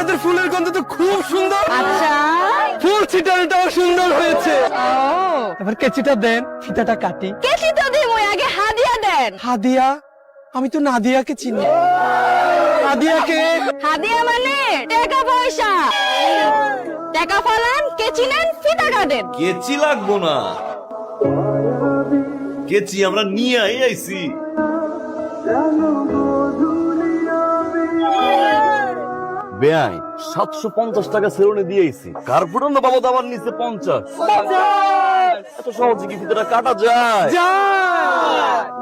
আপনাদের ফুলের গন্ধ তো খুব সুন্দর। আচ্ছা ফুল ছিটানোটাও সুন্দর হয়েছে। এবার কেচিটা দেন, ফিতাটা কাটি। কেচি তো দিমু, আগে হাদিয়া দেন। হাদিয়া? আমি তো নাদিয়াকে চিনি। নাদিয়াকে? হাদিয়া মানে টাকা পয়সা। টাকা ফালান, কেচি নেন, ফিতা কাটেন। কেচি লাগবো না, কেচি আমরা নিয়ে আইছি। বেআই 750 টাকা সেলুনে দিয়েছি, কার্পুটন বাবদ আবার নিচে 50। এত সহজে কি ফিতাটা কাটা যায়?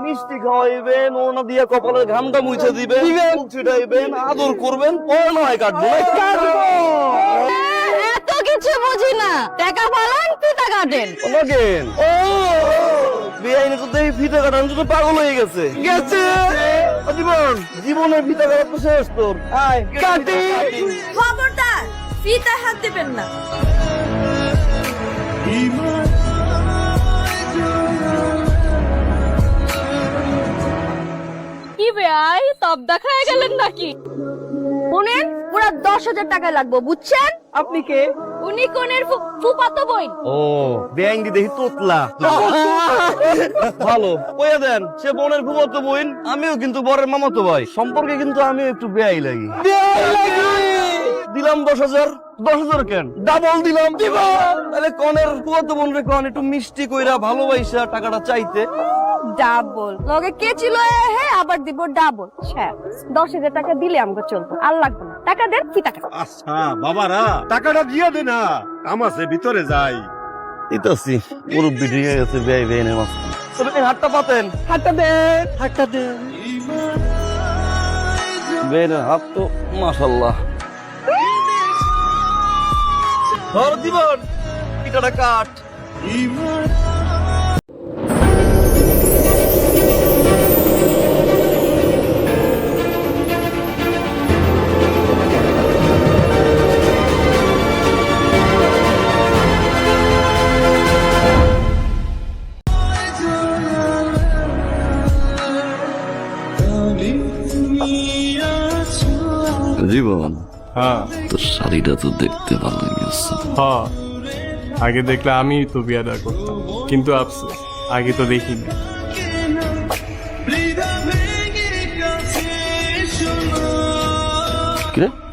মিষ্টি খাওয়াইবেন, ওনা দিয়া কপালের ঘামটা মুছে দিবেন, ফুল ছিটাইবেন, আদর করবেন, পরে নয় কাটবো। এত কিছু বুঝি না, টাকা ফালান, ফিতা কাটেন। লাগেন ও বেআইনে তো দেখি ফিতা কাটানোর জন্য পাগল হয়ে গেছে। জীবন জীবনে ফিতা কাটা তো শেষ তোর। আয় কাটি। খবরদার ফিতা হাত দিবেন না। কি ভাই তব দেখায় গেলেন নাকি? শুনেন, পুরা 10,000 টাকা লাগবে, বুঝছেন? আপনি কে? উনি কোনের ফুফাতো বোন। ও বেআইন দি দেখি তোতলা ভালো কইয়া দেন, সে বোনের ফুফাতো বোন, আমিও কিন্তু বরের মামাতো ভাই, সম্পর্কে কিন্তু আমিও একটু বেআই লাগি। দিলাম 10,000। 10,000 কেন, ডাবল দিলাম। তাহলে কনের ফুফাতো বোন রে কন একটু মিষ্টি কইরা ভালোবাসা টাকাটা চাইতে। ডাবল লগে কে ছিল হে, আবার দিব ডাবল। 10,000 টাকা দিলে আমাকে চলবে, আর লাগবে না। টাকা দেন, ফিতা কাটেন। আচ্ছা বাবারা, টাকাটা দিয়ে দে না, কাম আছে ভিতরে যাই। ইতাসি মুরব্বি ঠিক আছে, বেআই বেআইনের মাঝখানে। তবে হাতটা পাতেন, হাতটা দেন, হাতটা দেন। বেআইনের হাত তো মাশাআল্লাহ। ধর জীবন, পিঠাটা কাট। জীবন, হ্যাঁ তোর শাড়িটা তো দেখতে ভালো লাগছে। হ্যাঁ, আগে দেখলে আমি তো বিয়াটা করতাম, কিন্তু আফসোস আগে তো দেখিনি।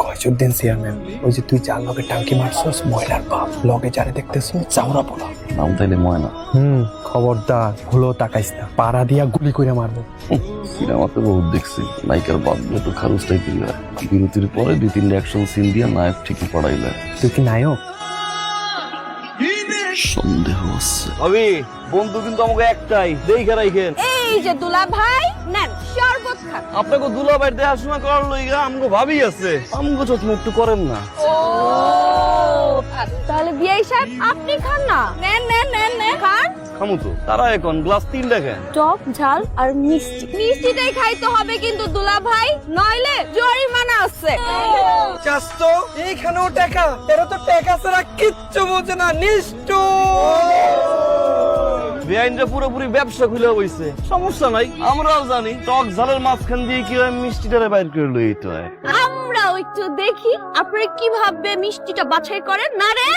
কয়জুদ্দিন চেয়ারম্যান, ওই যে তুই যার লগে টাঙ্কি মারছস, ময়লার বাপ, লগে যারে দেখতেছ চাওড়া পোলা। নাম তাইলে ময়না। খবরদার ভুলো তাকাইস না, পাড়া দিয়া গুলি করে মারবো। সিনেমাতে বহুত দেখছি, নায়িকার বাপ একটু খারুস টাইপের হয়, বিরতির পরে 2-3 অ্যাকশন সিন দিয়ে নায়ক ঠিকই পড়াই যায়। তুই কি নায়ক? সন্দেহ আছে। ভাবি বন্ধু কিন্তু আমাকে একটাই, দেখে রাখেন। এই যে দুলা ভাই নেন শরবত খান। আপনাকে দুলাভাই দেখাশোনা করার লইগা আমগো ভাবি আছে, আমগো যত্ন একটু করেন না। ও তাহলে বিআই সাহেব আপনি খান না। নেন নেন নেন নেন খান। খামু তো, তারা এখন গ্লাস 3 দেখেন। টক ঝাল আর মিষ্টি, মিষ্টিটাই খাইতে হবে কিন্তু দুলা ভাই, নইলে জরিমানা আছে। চাস্তো এইখানেও টাকা, এরা তো টাকা ছাড়া কিচ্ছু বোঝে না, নিষ্ঠু। বেআইনটা পুরোপুরি ব্যবসা খুলে হইছে, সমস্যা নাই, আমরাও জানি টক ঝালের মাঝখান দিয়ে কিভাবে মিষ্টিটারে বাইর করে লইতে হয়। আমরাও একটু দেখি আপনারা কিভাবে মিষ্টিটা বাছাই করেন। না রে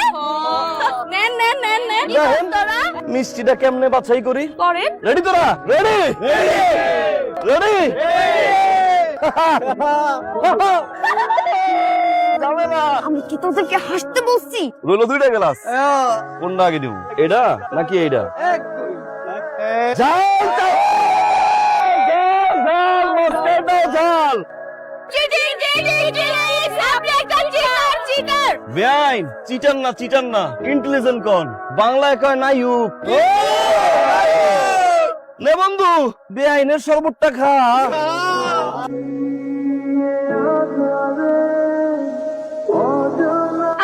নেন নেন নেন নেন তোরা মিষ্টিটা কেমনে বাছাই করি করেন। রেডি তোরা? রেডি রেডি আমি কি তোদেরকে হাসতে বলছি? রইলো 2টা গ্লাস, কোনটা আগে দিব, এটা নাকি এইটা? ঝাল ঝাল। চিটিং চিটিং চিটিং, আপনি একটা চিটার চিটার। বেআইন চিটার না, চিটার না, ইন্টেলিজেন্ট কোন, বাংলায় কয় নায়ক। নে বন্ধু, বেআইনের শরবতটা খা।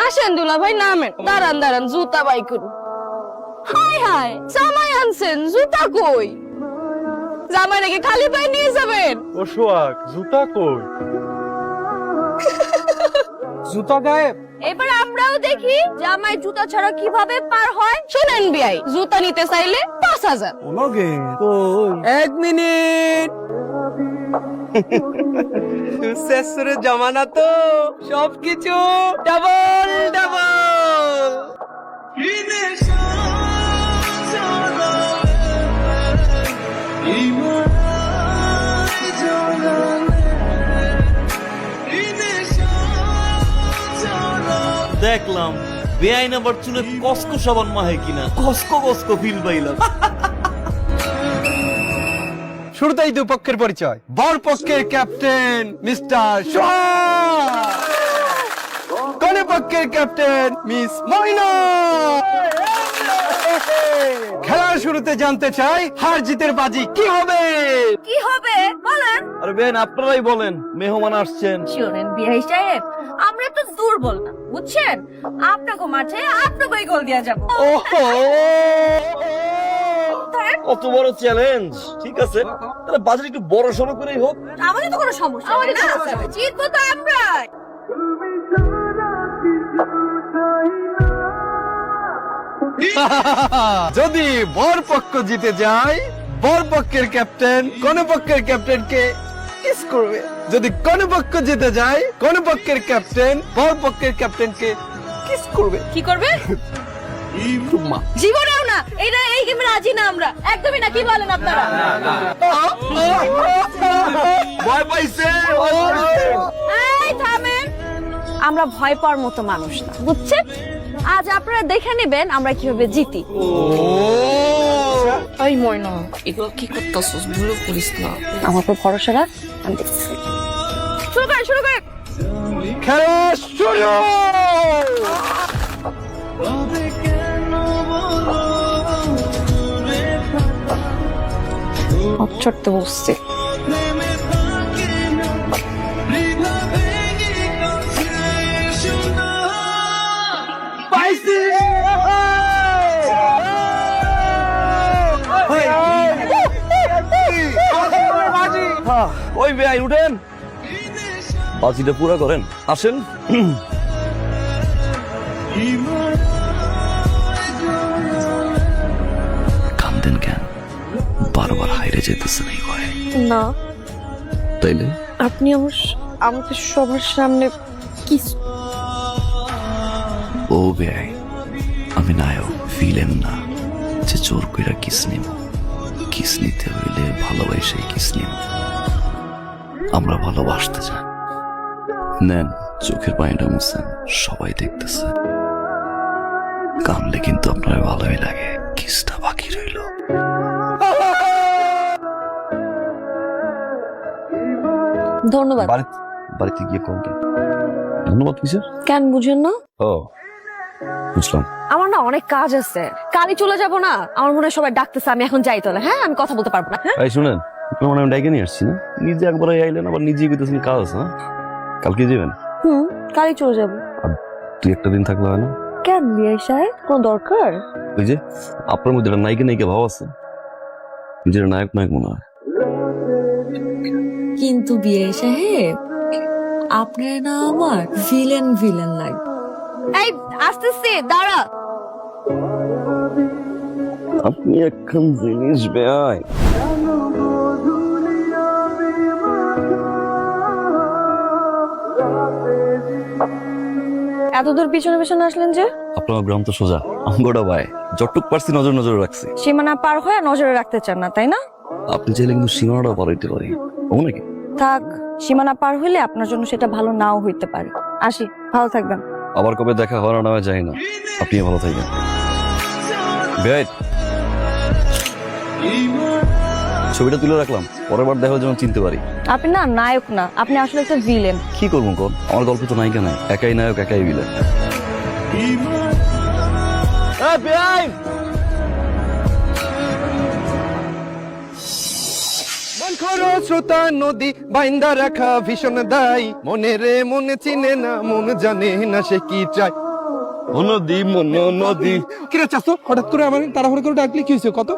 আসেন দুলা ভাই নামেন, দাঁড়ান দাঁড়ান জুতা বাই করুন। হাই হাই জামাই আনছেন, জুতা কই? জামাই নাকি খালি পায়ে নিয়ে যাবেন? ও সোহাগ, জুতা কই? জুতা গায়েব। এবার আমরাও দেখি জামাই জুতা ছাড়া কিভাবে পার হয়। শুনেন বিআই, জুতা নিতে চাইলে 5,000। এক মিনিট। শেষের জমানা তো সবকিছু ডাবল ডাবল। দেখলাম বেআইন আবার চুলে কসকো সাবান মাহে কিনা, কসকো কসকো ফিল পাইলাম। শুরুতেই দুপক্ষের পরিচয়। বর পক্ষের ক্যাপ্টেন মিস্টার কনে পক্ষের ক্যাপ্টেন মিস ময়না। খেলার শুরুতে জানতে চাই হার জিতের বাজি কি হবে? কি হবে বলেন? আরে বেআইন আপনারাই বলেন, মেহমান আসছেন। শোনেন বিহাই সাহেব, আমরা তো দুর্বল না, বুঝছেন? আপনাকে মাঠে আপনাকেই গোল দিয়া যাব। ওহো, কত বড় চ্যালেঞ্জ। ঠিক আছে, তাহলে বাজার একটু বড় সড়ো করেই হোক। আমাদের তো কোনো সমস্যা নেই না, জিতবো তো আমরাই। যদি বর পক্ষ জিতে যায়, বর পক্ষের ক্যাপ্টেন কোন পক্ষের ক্যাপ্টেনকে কিস করবে। যদি কোন পক্ষ জিতে যায়, কোন পক্ষের ক্যাপ্টেন বর পক্ষের ক্যাপ্টেনকে কিস করবে। কি করবে? জীবনেও না, এই গেমে রাজি না আমরা একদমই না। কি বলেন আপনারা? ভয় পাইছে। এই থামেন, আমরা ভয় পাওয়ার মতো মানুষ না, বুঝছেন? আজ আপনারা দেখে নেবেন আমরা কিভাবে জিতি। এই ময়না, এগুলো কি করতেছস? ভুল করিস না। আমার উপর ভরসা রাখ, আমি দেখছি। শুরু করেন, শুরু করেন। খেলা শুরু। চড়তে বসছে। ওই বেআইন উঠেন, বাজিটা পুরা করেন, আসেন। কান্দেন কেন? বারবার হাইরে যেতেছেন এই ভয়ে? না, তাইলে আপনি আমাকে সবার সামনে কিস। ও বেআই, আমি নায়ক, ভিলেন না যে জোর কইরা কিস নিব। কিস নিতে হইলে ভালোবাসে কিস নিব। আমরা ভালোবাসতে চাই। নেন, চোখের পানিটা মুছেন, সবাই দেখতেছে। কানলে কিন্তু আপনার ভালোই লাগে। কিসটা বাকি রইল। ধন্যবাদ। বাড়িতে গিয়ে কমতে ধন্যবাদ কিসের? কেন বুঝেন না? ও বুঝলাম। আমার না অনেক কাজ আছে, কালই চলে যাব না। আমার মনে হয় সবাই ডাকতেছে, আমি এখন যাই তাহলে। হ্যাঁ, আমি কথা বলতে পারবো না। হ্যাঁ, এই শুনেন, আপনার আমি ডাইকে নিয়ে আসছি না, নিজে একবার আইলেন আবার নিজেই কইতেছেন কাজ আছে। না কালকে যাবেন? কালই চলে যাব। তুই একটা দিন থাকলে হয় না? কেন বিআই সাহেব, কোনো দরকার? ওই যে আপনার মধ্যে একটা নায়িকা নায়িকা ভাব আছে, নিজের নায়ক নায়ক মনে হয়। কিন্তু বিআই সাহেব, আপনার না আমার ভিলেন ভিলেন লাগে। এই আসতেছে, দাঁড়া। আপনি এখন জিনিস বেআই। এত দূর পিছনে পিছনে আসলেন যে? আপনার গ্রাম তো সোজা, আমগোড়া ভাই, যতটুক পারছি নজর নজর রাখছি। সীমানা পার হয়ে নজরে রাখতে চান না, তাই না? আপনি চাইলে কিন্তু সীমানাটা পার হইতে পারি, ও নাকি? থাক, সীমানা পার হইলে আপনার জন্য সেটা ভালো নাও হইতে পারে। আসি, ভালো থাকবেন। আবার কবে দেখা হওয়ার নামে যাই না, আপনি ভালো থাকবেন। বেআই, ছবিটা তুলে রাখলাম, পরের বার দেখা যেন চিনতে পারি। আপনি না নায়ক না, আপনি আসলে একটা ভিলেন। কি করবো কোন? আমার গল্প তো নায়িকা নাই, একাই নায়ক একাই ভিলেন। শ্রোতা নদী বাইন্দা রাখা ভীষণ দায়ী। মনে রে মনে চিনে না, মন জানে না সে কি চায়। নদী মনো নদী। কিরে চাচ্ছ হঠাৎ করে আমার তাড়াহুড়ো করে ডাকলি, কি হয়েছে কত?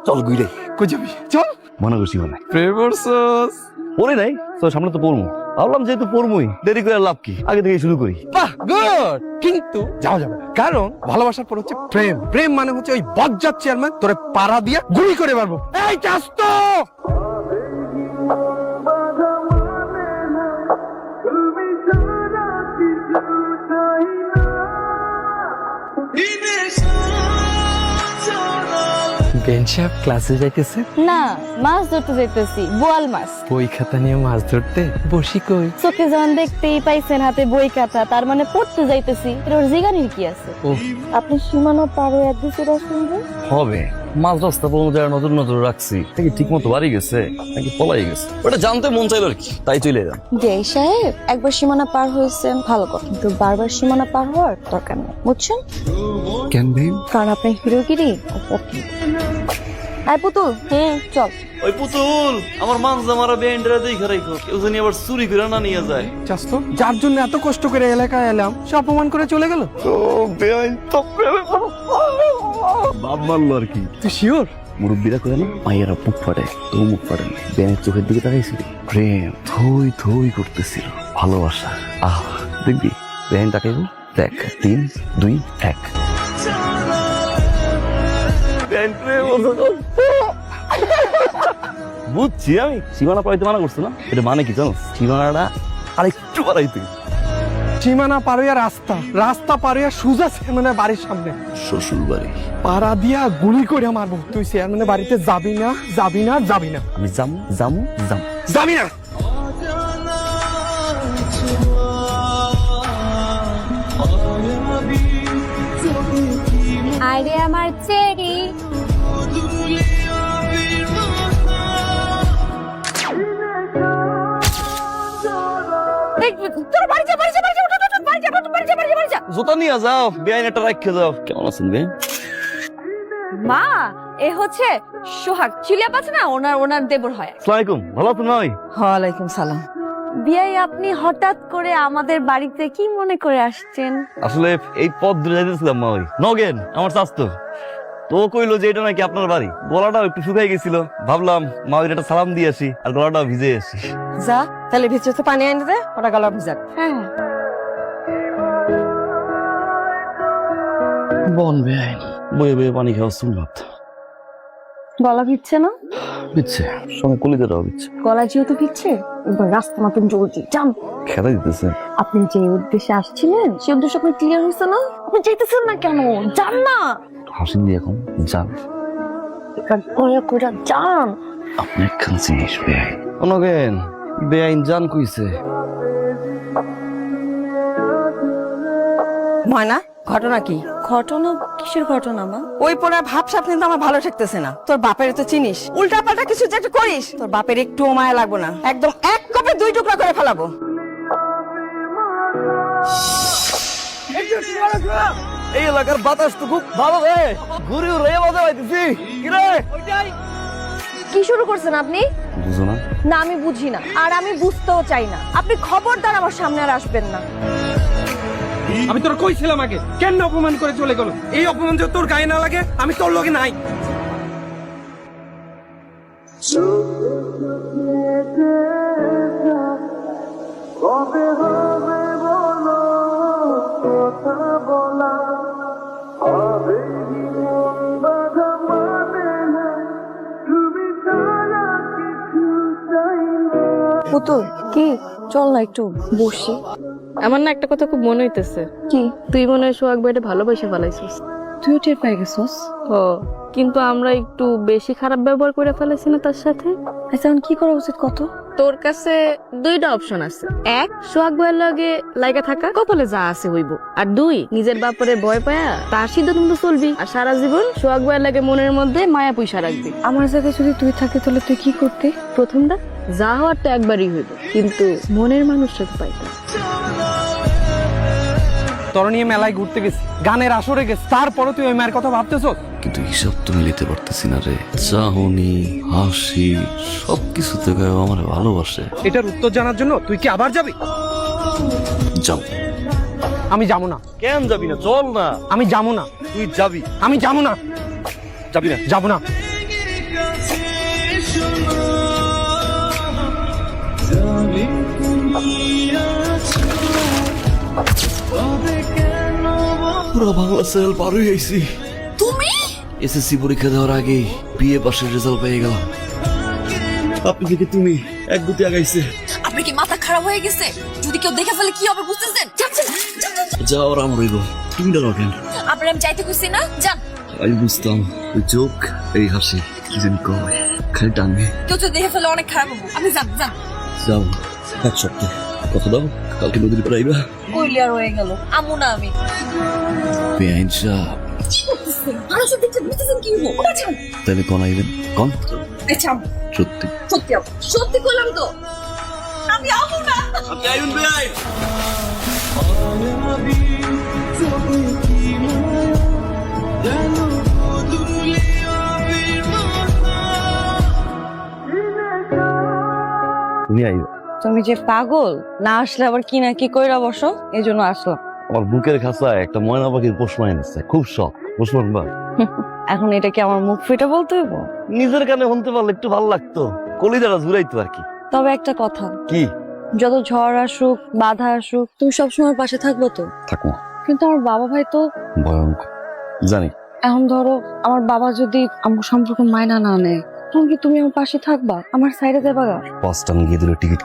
চল গুইরে, কই যাবি? চল। মনে করছি মানে প্রেমরসস পড়ি নাই তো, সামনে তো পড়মু। ভাবলাম যেহেতু পড়মুই, দেরি করে লাভ কি, আগে থেকে শুরু করি। বাহ, গুড। কিন্তু যাওয়া যাবে না, কারণ ভালোবাসার পর হচ্ছে প্রেম। প্রেম মানে হচ্ছে ওই বজ্জাত চেয়ারম্যান তোরে পাড়া দিয়া গুলি করে মারবো। এই চাস্তো বেন সাহেব ক্লাসে যাইতেছে, না, মাছ ধরতে যাইতেছি, বোয়াল মাছ। বই খাতা নিয়ে মাছ ধরতে, বসি কই? চোখে যখন দেখতেই পাইছেন হাতে বই খাতা, তার মানে পড়তে যাইতেছি। এটা ওর জিগানির কি আছে? ও আপনি সীমানা পার হয়ে একদিকে শুনবেন? হবে মাছ রাস্তা পর্যন্ত যারা নজর নজর রাখছি নাকি ঠিক মতো বাড়ি গেছে নাকি পলাই গেছে, ওটা জানতে মন চাইলো আর কি, তাই চলে এলাম। দেই সাহেব, একবার সীমানা পার হয়েছেন ভালো কথা, কিন্তু বারবার সীমানা পার হওয়ার দরকার নেই, বুঝছেন? কেন ভাই? কারণ আপনার হিরোগিরি আয় পুতুল, চল। ওই পুতুল আমার মানজা মারা বেন্ডরা দেখে রাখো, কেউ জানি আবার চুরি করে না নিয়ে যায়। চাস্ত, যার জন্য এত কষ্ট করে এলাকায় এলাম, সে অপমান করে চলে গেল। বাপ মারলো আর কি। তুই শিওর? মুরব্বীরা করে না, মাইয়েরা মুখ ফাটে, তো মুখ ফাটে না। বেনের চোখের দিকে তাকাইছিল, প্রেম থই থই করতেছিল, ভালোবাসা। আহ দেখবি বেন তাকাইব, দেখ 3, 2, 1। বুঝছি আমি, সীমানা পাড়াইতে মানা করছো না, এটা মানে কি জানো? সীমানাটা আরেকটু বাড়াইতে। সীমানা পারোয়া রাস্তা, রাস্তা পারোয়া সুজা চেয়ারম্যানের বাড়ির সামনে। শ্বশুর বাড়ি পাড়া দিয়া গুলি করে মারবো। তুই চেয়ারম্যানের বাড়িতে যাবি না, যাবি না, যাবি না, আমি যাবো যাবো যাবো যাবি না। আরে আমার চেরি, তোর বাড়ি যা, বাড়ি যা, বাড়ি যা, বাড়ি যা, বাড়ি যা, বাড়ি যা, বাড়ি যা। জুতা নিয়ে যাও, বেআইন একটা রাখে যাও। কেমন আছেন বে? মা, এ হচ্ছে সোহাগ, চিলিয়া পাচ্ছে না, ওনার দেবর হয়। আসসালামু আলাইকুম, ভালো আছেন ভাই? ওয়ালাইকুম সালাম। বিয়াই, আপনি হঠাৎ করে আমাদের বাড়িতে কি মনে করে আসছেন? আসলে এই পথ ধরে যাইতেছিলাম মা, ওই নগেন আমার স্বাস্থ্য তো কইলো যে এটা নাকি আপনার বাড়ি। গলাটাও একটু শুকাই গেছিল, ভাবলাম মা ওই একটা সালাম দিয়ে আসি আর গলাটাও ভিজে আসি। যা তাহলে ভিতরে পানি এনে দে, ওটা গলা ভিজাক। হ্যাঁ বন বেআইন বয়ে বয়ে পানি খাওয়া সুন্নাত। গলা ভিজছে না? বিচ্ছে সঙ্গে কলিজাটাও বিচ্ছে। গলা যেহেতু ভিজছে, এবার রাস্তা মতন জলদি যান। খেলা দিতেছে। আপনি যে উদ্দেশ্যে আসছিলেন সে উদ্দেশ্য আপনার ক্লিয়ার হয়েছে না? আপনি যেতেছেন না কেন? যান না, হাসিন দিয়ে এখন যান, এবার দয়া করে যান। আপনি একখান জিনিস বেআইন। নগেন বেআইন জান কইছে। ময়না, ঘটনা কি? ঘটনা? কিসের ঘটনা মা? ওই পড়া ভাব সাপ কিন্তু আমার ভালো ঠেকতেছে না। তোর বাপের তো চিনিস, উল্টা পাল্টা কিছু যেটা করিস তোর বাপের একটু মায়া লাগবো না, একদম এক কপে 2 টুকরা করে ফেলাবো। এই এলাকার বাতাস তো খুব ভালো রে, ঘুরে ঘুরে মজা পাইতেছি। কি রে কি শুরু করছেন আপনি? বুঝো না? না, আমি বুঝি না, আর আমি বুঝতেও চাই না। আপনি খবরদার আমার সামনে আর আসবেন না। আমি তোর কইছিলাম আগে, কেন অপমান করে চলে গেল? এই অপমান যে তোর গায়ে না লাগে, আমি তোর লগে নাই। পুতুল, কি? চল না একটু বসি। আমার না একটা কথা খুব মনে হইতেছে। কি? তুই মনে হয় সোহাগ ভাইটা ভালোবাসা ফেলাইছিস। তুইও টের পেয়ে গেছিস? ও, কিন্তু আমরা একটু বেশি খারাপ ব্যবহার করে ফেলেছি না তার সাথে? আচ্ছা, এখন কি করা উচিত কত? তোর কাছে 2টা অপশন আছে। 1, সোহাগ ভাইয়ের লগে লাইগা থাকা, কপালে যা আছে হইব। আর 2, নিজের বাপরে ভয় পায়া তার সিদ্ধান্ত মতো চলবি আর সারা জীবন সোহাগ ভাইয়ের লাগে মনের মধ্যে মায়া পয়সা রাখবি। আমার জায়গায় যদি তুই থাকি তাহলে তুই কি করতে? প্রথমটা যা হওয়ার তো একবারই হইব, কিন্তু মনের মানুষটাকে পাইতাম। তোর নিয়ে মেলায় ঘুরতে গেছি, গানের আসরে গেছি, তারপরে তুই ওই মায়ের কথা ভাবতেছ? কিন্তু হিসাব তো মিলিতে পারতেছি না রে। চাহনি, হাসি সবকিছু থেকে আমার ভালোবাসে। এটার উত্তর জানার জন্য তুই কি আবার যাবি? যাও। আমি যাবো না। কেন যাবি না? চল না। আমি যাবো না। তুই যাবি। আমি যাবো না। যাবি না? যাবো না। পুরো বাংলা সেল পার হয়ে আইছি। তুমি এসএসসি পরীক্ষা দেওয়ার আগে বিএ পাশের রেজাল্ট পেয়ে গেলাম। আপনি থেকে তুমি এক গুতি আগাইছে। আপনার কি মাথা খারাপ হয়ে গেছে? যদি কেউ দেখে ফেলে কি হবে বুঝতেছেন? যাওয়ার আমার হইব, তুমি ডালো কেন? আপনার আপনার আমি যাইতে কইছি না, যান। আমি বুঝতাম ওই চোখ এই হাসি কি জানি কয় খালি টানবে। কেউ তো দেখে ফেলে অনেক খারাপ হবো, আপনি যান যান। যাও এক সপ্তাহ কথা দাও, কালকে নদীর পাড়ে আইবা। কইলি আর হয়ে গেল, আমু না আমি। বেআইন সাহেব কি করতেছেন? আর সব দেখতে বুঝতেছেন কি হবো? ওটা ছাড়। তাহলে কোন আইবেন কোন? আচ্ছা সত্যি সত্যি আমু, সত্যি কইলাম তো আমি আমু না। আপনি আইবেন বেআইন। তুমি আইবে। তুমি যে পাগল, না আসলে আবার কি না কি কইরা বসো, এই জন্য আসলাম। আমার বুকের খাঁচায় একটা ময়না পাখির পোষ মাইন আছে, খুব শখ। পোষ মানবা? এখন এটা কি আমার মুখ ফিটে বলতে হইব? নিজের কানে শুনতে পারলে একটু ভালো লাগতো, কলিজাটা জুড়াইতো আর কি। তবে একটা কথা, কি? যত ঝড় আসুক বাধা আসুক তুমি সবসময় পাশে থাকবো তো? থাকো। কিন্তু আমার বাবা ভাই তো ভয়ঙ্কর জানি। এখন ধরো আমার বাবা যদি আমার সম্পর্ক মাইনা না নেয়, তখন কি তুমি আমার পাশে থাকবা, আমার সাইডে দেবা? পাঁচটা গিয়ে দিল টিকিট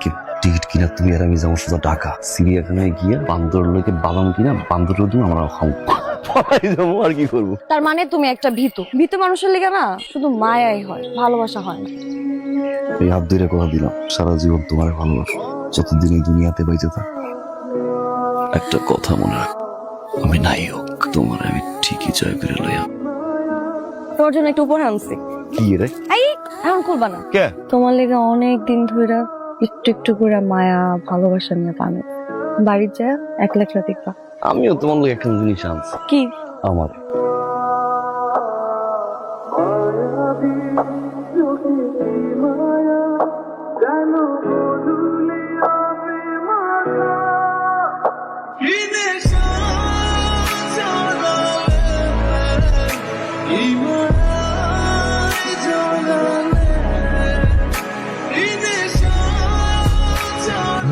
কিনা তুমি আর আমি যাবো সোজা ঢাকা। চিড়িয়াখানায় গিয়ে বান্দর লোকে বাদাম কিনা বান্দর দিন আমরা খাবো, যাবো আর কি করবো। তার মানে তুমি একটা ভীতু মানুষের লেগে না শুধু মায়াই হয়, ভালোবাসা হয় না। এই হাত ধরে কথা দিলাম, সারা জীবন তোমার ভালোবাসো, যতদিন এই দুনিয়াতে বেঁচে থাক। একটা কথা মনে রাখ, আমি নাই হোক তোমার আমি ঠিকই জয় করে লইয়া। তোমার জন্য একটু উপহার আনছি। কি রে? এই এখন করবা না। কে? তোমার লেগে অনেক দিন ধরে একটু একটু করে মায়া ভালোবাসা নিয়ে পানো, বাড়ির যায় একলা একলা দেখবা। আমিও তোমার লোক একটা জিনিস আনছি। কি? আমার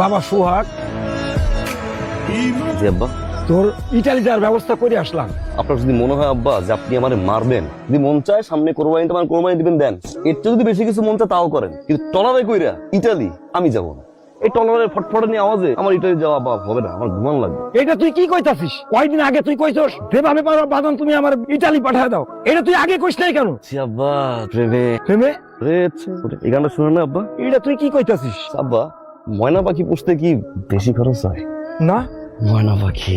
বাবা সোহাগ, জি আব্বা। তোর ইটালি যাওয়ার ব্যবস্থা করে আসলাম। আপনার যদি মনে হয় আব্বা যে আপনি আমারে মারবেন, যদি মন চায় সামনে কোরবানি তোমার কোরবানি দিবেন দেন, এর চেয়ে যদি বেশি কিছু মন চায় তাও করেন, কিন্তু টলারে কইরা ইটালি আমি যাব না। এই টলারের ফটফটানি আওয়াজে আমার ইটালি যাওয়া বাপ হবে না, আমার ঘুমান লাগবে। এটা তুই কি কইতাছিস? কয়দিন আগে তুই কইছস যেভাবে পারো বাদাম তুমি আমার ইটালি পাঠায় দাও, এটা তুই আগে কইস নাই কেন? জি আব্বা, প্রেমে প্রেমে এই গানটা শুনে না আব্বা? এটা তুই কি কইতাছিস? আব্বা, ময়না পাখি পুষতে কি বেশি খরচ হয়? না ময়না পাখি,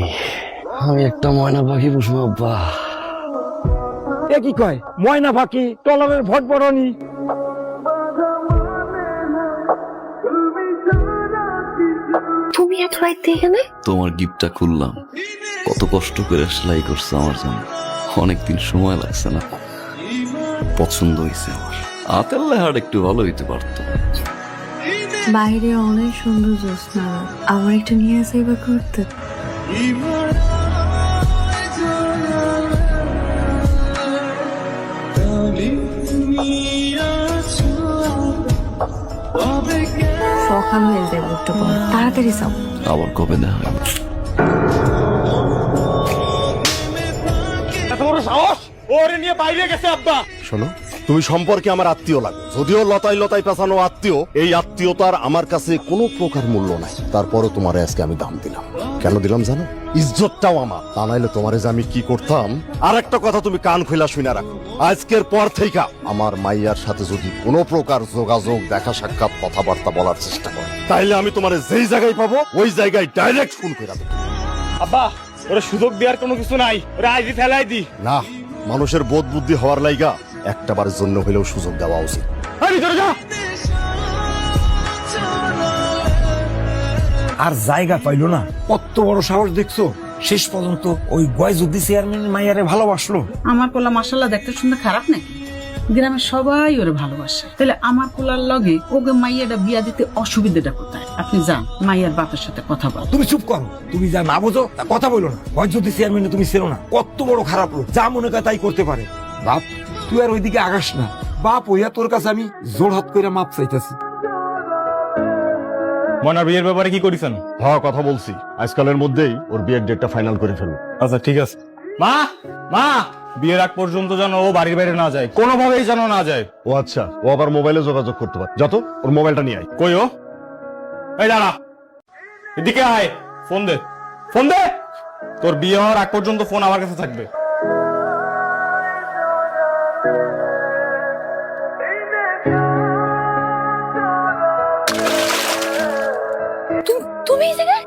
আমি একটা ময়না পাখি পুষবো আব্বা। এ কি কয়? ময়না পাখি, টলারের ফটফটানি। তুমি এত রাইতে এখানে? তোমার গিফটটা খুললাম, কত কষ্ট করে সেলাই করছে আমার জন্য, অনেকদিন সময় লাগছে না, পছন্দ হয়েছে আমার। হাতের লেহার একটু ভালো হইতে পারতো। বাইরে অনেক সুন্দর জ্যোৎস্না, আমার একটা নিয়ে যাইবা করতে। সকাল হয়ে যাবে, একটু পর তাড়াতাড়ি যাও। আবার কবে দেখা হবে? শোনো, তুমি সম্পর্কে আমার আত্মীয় লাগে, যদিও লতাই লতাই পেছানো আত্মীয়, এই আত্মীয়তার আমার কাছে কোনো প্রকার মূল্য নাই। তারপরও তোমার আজকে আমি দাম দিলাম। কেন দিলাম জানো? ইজ্জতটাও আমার, তা নাইলে তোমারে যে আমি কি করতাম। আর একটা কথা তুমি কান খুলা শুনে রাখো, আজকের পর থেকে আমার মাইয়ার সাথে যদি কোনো প্রকার যোগাযোগ, দেখা সাক্ষাৎ, কথাবার্তা বলার চেষ্টা করো, তাইলে আমি তোমার যেই জায়গায় পাবো ওই জায়গায় ডাইরেক্ট ফোন করে দেবো। আব্বা, ওরা সুযোগ দেওয়ার কোনো কিছু নাই, ওরা আইজি ফেলাই দি। না, মানুষের বোধ বুদ্ধি হওয়ার লাইগা একটা বারের জন্য হলেও সুযোগ দেওয়া উচিত। আর জায়গা পাইলো না, কত বড় সাহস দেখছো? শেষ পর্যন্ত ওই গয়জুদ্দি চেয়ারম্যান মাইয়ারে ভালোবাসলো। আমার পোলা মাসাল্লাহ দেখতে শুনতে খারাপ নাকি? গ্রামের সবাই ওরে ভালোবাসে, তাহলে আমার পোলার লগে ওকে মাইয়াটা বিয়া দিতে অসুবিধাটা কোথায়? আপনি যান মাইয়ার বাপের সাথে কথা বল। তুমি চুপ করো, তুমি যা না বোঝো তা কথা বলো না। গয়জুদ্দি চেয়ারম্যান তুমি ছিল না, কত বড় খারাপ লোক, যা মনে করে তাই করতে পারে। বাপ, তুই আর ওইদিকে আগাস না। বাপ হইয়া তোর কাছে আমি জোর হাত করে মাপ চাইতেছি। মনার বিয়ের ব্যাপারে কি করেছেন? হ্যাঁ, কথা বলছি, আজকালের মধ্যেই ওর বিয়ের ডেটটা ফাইনাল করে ফেলবো। আচ্ছা ঠিক আছে। মা, মা, বিয়ের আগ পর্যন্ত যেন ও বাড়ির বাইরে না যায়, কোনোভাবেই যেন না যায়। ও আচ্ছা, ও আবার মোবাইলে যোগাযোগ করতে পারে। যত ওর মোবাইলটা নিয়ে আয়। কই ও? এই দাঁড়া, এদিকে আয়, ফোন দে, ফোন দে। তোর বিয়ে হওয়ার আগ পর্যন্ত ফোন আমার কাছে থাকবে। তুমি এই জায়গায়,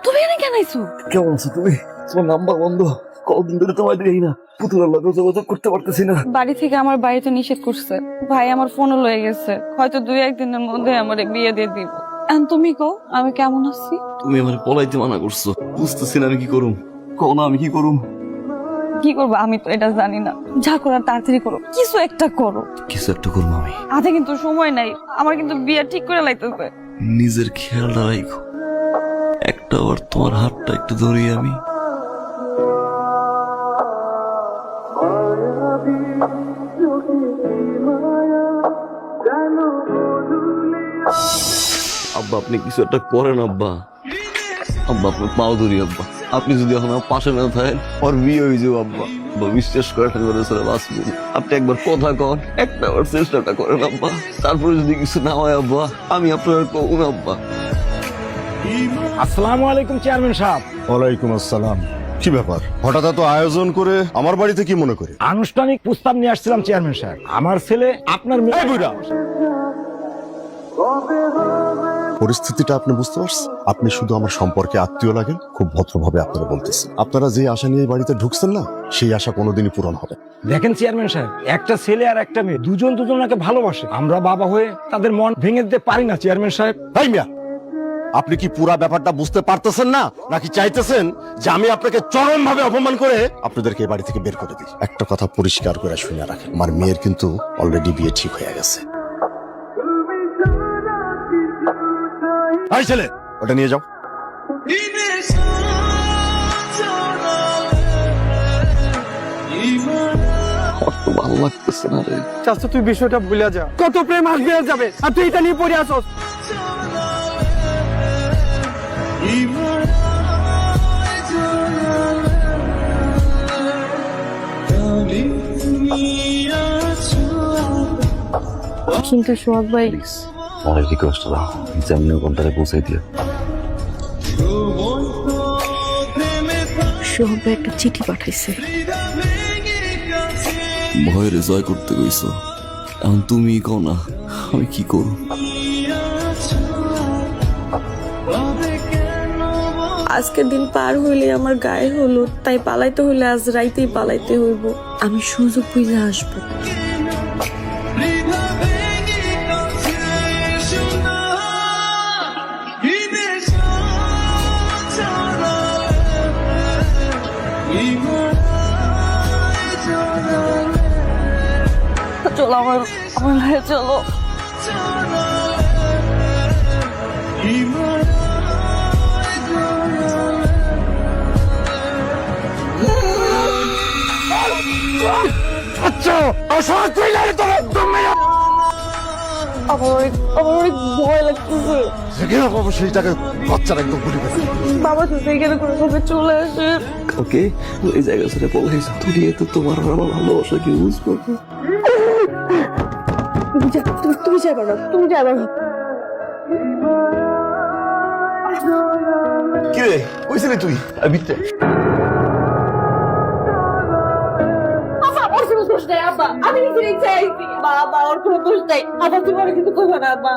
তুমি এখানে কেন আইছো? কেমন আছো তুমি? তোমার নাম্বার বন্ধ, কতদিন ধরে তোমায় দেখি না, পুতুলের লগে যোগাযোগ করতে পারতেছি না। বাড়ি থেকে আমার বাড়িতে নিষেধ করছে, ভাই আমার ফোনও লয়ে গেছে, হয়তো 2-1 দিনের মধ্যে আমার বিয়ে দিয়ে দিব। এখন তুমি কও আমি কেমন আছি? তুমি আমার পলাইতে মানা করছো, বুঝতেছি না আমি কি করুম। কও না আমি কি করুম? কি করবো আমি তো এটা জানি না, যা করার তাড়াতাড়ি করো, কিছু একটা করো। কিছু একটা করবো আমি। হাতে কিন্তু সময় নাই, আমার কিন্তু বিয়ে ঠিক করে লাইতেছে। নিজের খেয়ালটা রাখো, একটা বার তোমার হাতটা একটু ধরি আমি। আব্বা আপনি কিছু একটা করেন আব্বা। আব্বা আপনি পাও ধরি আব্বা, আপনি যদি এখন আমার পাশে না থাকেন ওর বিয়ে হয়ে যাবো আব্বা। আব্বা বিশ্বাস করে বাঁচবো। আপনি একবার কথা কন, একটা বার চেষ্টাটা করেন আব্বা, তারপরে যদি কিছু না হয় আব্বা আমি আপনার কখন আব্বা। আসসালামু আলাইকুম চেয়ারম্যান সাহেব। ওয়ালাইকুম আসসালাম। কি ব্যাপার, হঠাৎ এত আয়োজন করে আমার বাড়িতে কি মনে করে? আনুষ্ঠানিক প্রস্তাব নিয়ে আসছিলাম চেয়ারম্যান সাহেব। আমার ছেলে আপনার মেয়ে। পরিস্থিতিটা আপনি বুঝতে পারছেন? আপনি শুধু আমার সম্পর্কে আত্মীয় লাগেন, খুব ভদ্রভাবে আপনারা বলতেছেন। আপনারা যে আশা নিয়ে বাড়িতে ঢুকছেন না, সেই আশা কোনোদিনই পূরণ হবে। দেখেন চেয়ারম্যান সাহেব, একটা ছেলে আর একটা মেয়ে দুজন দুজনকে ভালোবাসে, আমরা বাবা হয়ে তাদের মন ভেঙে দিতে পারি না চেয়ারম্যান সাহেব। তাই মিয়া, আপনি কি পুরা ব্যাপারটা বুঝতে পারতেছেন না, নাকি চাইতেছেন যে আমি আপনাকে চরম ভাবে অপমান করে আপনাদেরকে এই বাড়ি থেকে বের করে দিই? একটা কথা পরিষ্কার করে শুনে রাখেন, আমার মেয়ের কিন্তু অলরেডি বিয়ে ঠিক হয়ে গেছে। এই ছেলে, ওটা নিয়ে যাও। ভালো লাগতেছে না রে। চাচা তুই বিষয়টা ভুলে যা, কত প্রেম আসবে আর যাবে, আর তুই এটা নিয়ে পড়ে আসস। কিন্তু সোহাগ ভাই, অনেক রিকোয়েস্ট দাও, যেমনি কোনটারে পৌঁছাই দিয়ে। সোহাগ ভাই একটা চিঠি পাঠাইছে। ভয়ের জয় করতে গইছো, এখন তুমি কও না আমি কি করব? আজকের দিন পার হইলে আমার গায়ে হলুদ, তাই পালাইতে হইলে আজ রাইতেই পালাইতে হইব। আমি সুযোগ বুঝে আসবো। চলো আমার ভাই, চলো। আচ্ছা আশা কইলে তো একদম আমার অনেক ভয় লাগতেছে। যেখানে পাবো সেই জায়গায় বাচ্চারা একদম ঘুরে গেছে। বাবা তো এখানে করে কবে চলে আসে। ওকে ওই জায়গা ছেড়ে পলাইছো, তুমি তো তোমার আমার ভালোবাসা কি বুঝবো? তুমি যাবে না, তুমি যাবে না। কি রে কইছিলি তুই? আমি আমি নিজের ইচ্ছায় আইছি। বাবা ওর কোনো দোষ নাই, আবার তোমার কিন্তু কথা না।